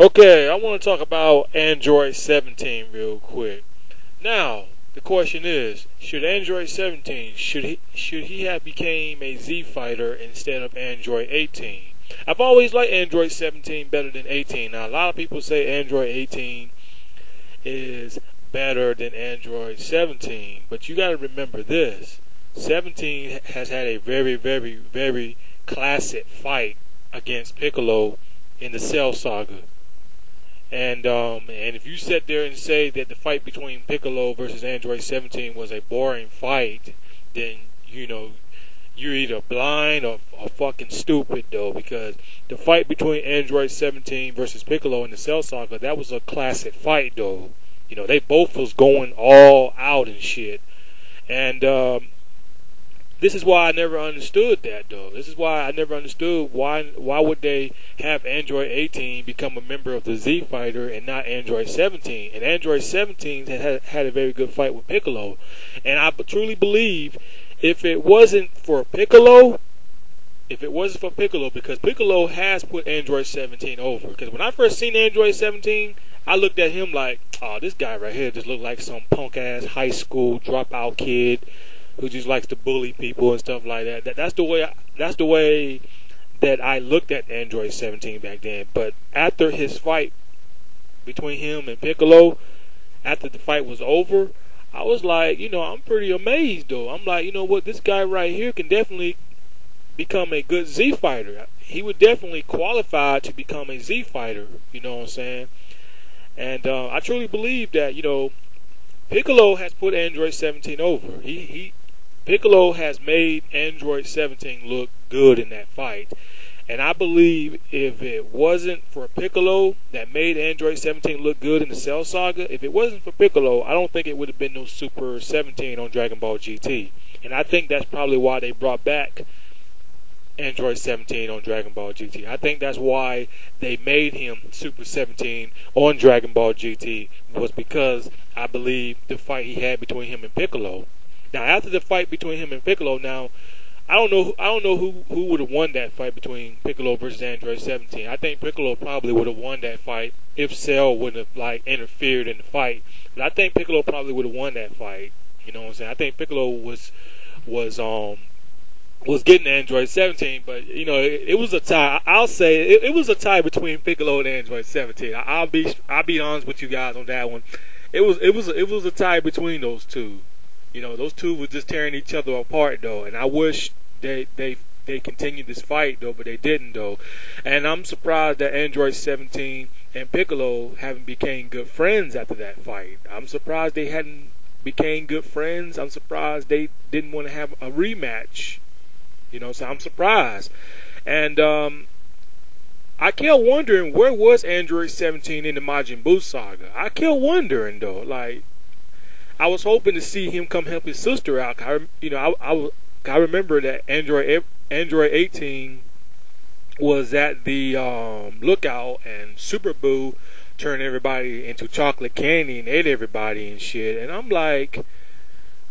Okay, I want to talk about Android 17 real quick. Now, the question is, should Android 17 should he have became a Z fighter instead of Android 18? I've always liked Android 17 better than 18. Now, a lot of people say Android 18 is better than Android 17, but you got to remember this: 17 has had a very, very, very classic fight against Piccolo in the Cell Saga. And if you sit there and say that the fight between Piccolo versus Android 17 was a boring fight, then you're either blind or fucking stupid though, because the fight between Android 17 versus Piccolo in the Cell Saga, that was a classic fight though. They both was going all out and shit. And this is why I never understood that though. This is why I never understood why would they have Android 18 become a member of the Z Fighter and not Android 17. And Android 17 had a very good fight with Piccolo. And I truly believe if it wasn't for Piccolo, because Piccolo has put Android 17 over. Because when I first seen Android 17, I looked at him like, oh, this guy right here just looked like some punk ass high school dropout kid who just likes to bully people and stuff like that. That's the way that I looked at Android 17 back then. But after his fight between him and Piccolo, after the fight was over, I was like, I'm pretty amazed though. I'm like, you know what, this guy right here can definitely become a good Z fighter. He would definitely qualify to become a Z fighter. You know what I'm saying? And I truly believe that Piccolo has put Android 17 over. Piccolo has made Android 17 look good in that fight. And I believe if it wasn't for Piccolo that made Android 17 look good in the Cell Saga, if it wasn't for Piccolo, I don't think it would have been no Super 17 on Dragon Ball GT. And I think that's probably why they brought back Android 17 on Dragon Ball GT. I think that's why they made him Super 17 on Dragon Ball GT, was because I believe the fight he had between him and Piccolo. Now, after the fight between him and Piccolo, I don't know who would have won that fight between Piccolo versus Android 17. I think Piccolo probably would have won that fight if Cell wouldn't have interfered in the fight. But I think Piccolo probably would have won that fight. You know what I'm saying? I think Piccolo was getting Android 17, but it was a tie. I'll say it was a tie between Piccolo and Android 17. I'll be honest with you guys on that one. It was a tie between those two. Those two were just tearing each other apart though, and I wish they continued this fight though, but they didn't though. And I'm surprised that Android 17 and Piccolo haven't became good friends after that fight. I'm surprised they hadn't became good friends. I'm surprised they didn't want to have a rematch. So I'm surprised. And I kept wondering, where was Android 17 in the Majin Buu saga? I kept wondering though, I was hoping to see him come help his sister out. I remember that Android 18 was at the lookout, and Super Buu turned everybody into chocolate candy and ate everybody and shit. And I'm like,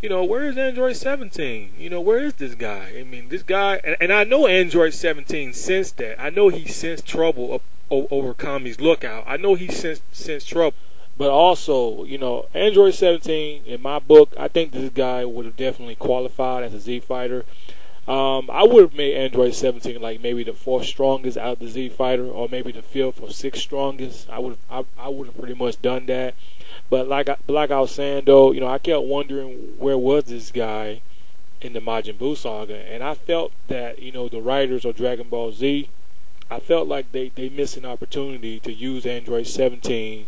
where is Android 17? Where is this guy? I mean, this guy, and I know Android 17 sensed that. I know he sensed trouble over Kami's lookout. I know he sensed trouble. But also, Android 17, in my book, I think this guy would have definitely qualified as a Z fighter. I would have made Android 17 like maybe the 4th strongest out of the Z fighter, or maybe the 5th or 6th strongest. I would have pretty much done that. But like I was saying though, I kept wondering, where was this guy in the Majin Buu saga? And I felt that the writers of Dragon Ball Z, I felt like they missed an opportunity to use Android 17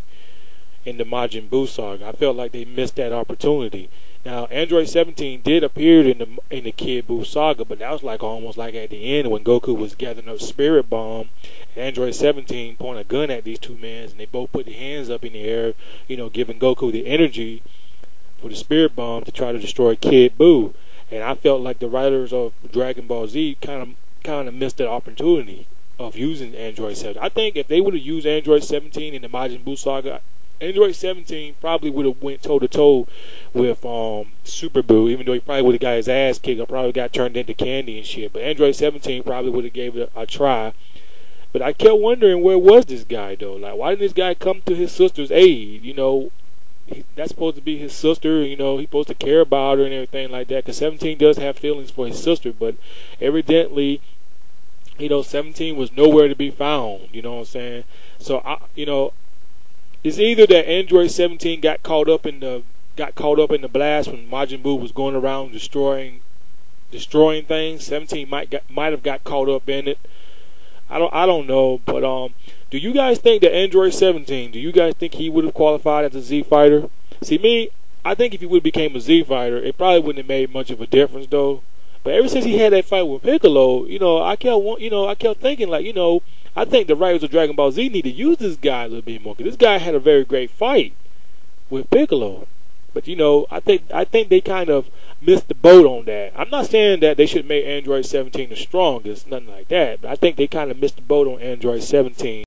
in the Majin Buu saga. I felt like they missed that opportunity. Now, Android 17 did appear in the Kid Buu saga, but that was almost like at the end when Goku was gathering up Spirit Bomb. And Android 17 pointed a gun at these two men, and they both put their hands up in the air, giving Goku the energy for the Spirit Bomb to try to destroy Kid Buu. And I felt like the writers of Dragon Ball Z kind of missed that opportunity of using Android 17. I think if they would have used Android 17 in the Majin Buu saga, Android 17 probably would have went toe-to-toe with Super Buu, even though he probably would have got his ass kicked or probably got turned into candy and shit. But Android 17 probably would have gave it a try But I kept wondering, where was this guy though? Like, why didn't this guy come to his sister's aid? You know, that's supposed to be his sister. You know, he's supposed to care about her and everything like that. Because 17 does have feelings for his sister, but evidently, you know, 17 was nowhere to be found. You know what I'm saying? So you know, it's either that Android 17 got caught up in the blast when Majin Buu was going around destroying things. 17 might have got caught up in it. I don't know, but do you guys think that Android 17? Do you guys think he would have qualified as a Z fighter? See, me, I think if he would have became a Z fighter, it probably wouldn't have made much of a difference though. But ever since he had that fight with Piccolo, you know, I kept thinking, like, you know, I think the writers of Dragon Ball Z need to use this guy a little bit more, because this guy had a very great fight with Piccolo. But you know, I think they kind of missed the boat on that. I'm not saying that they should make Android 17 the strongest, nothing like that. But I think they kind of missed the boat on Android 17.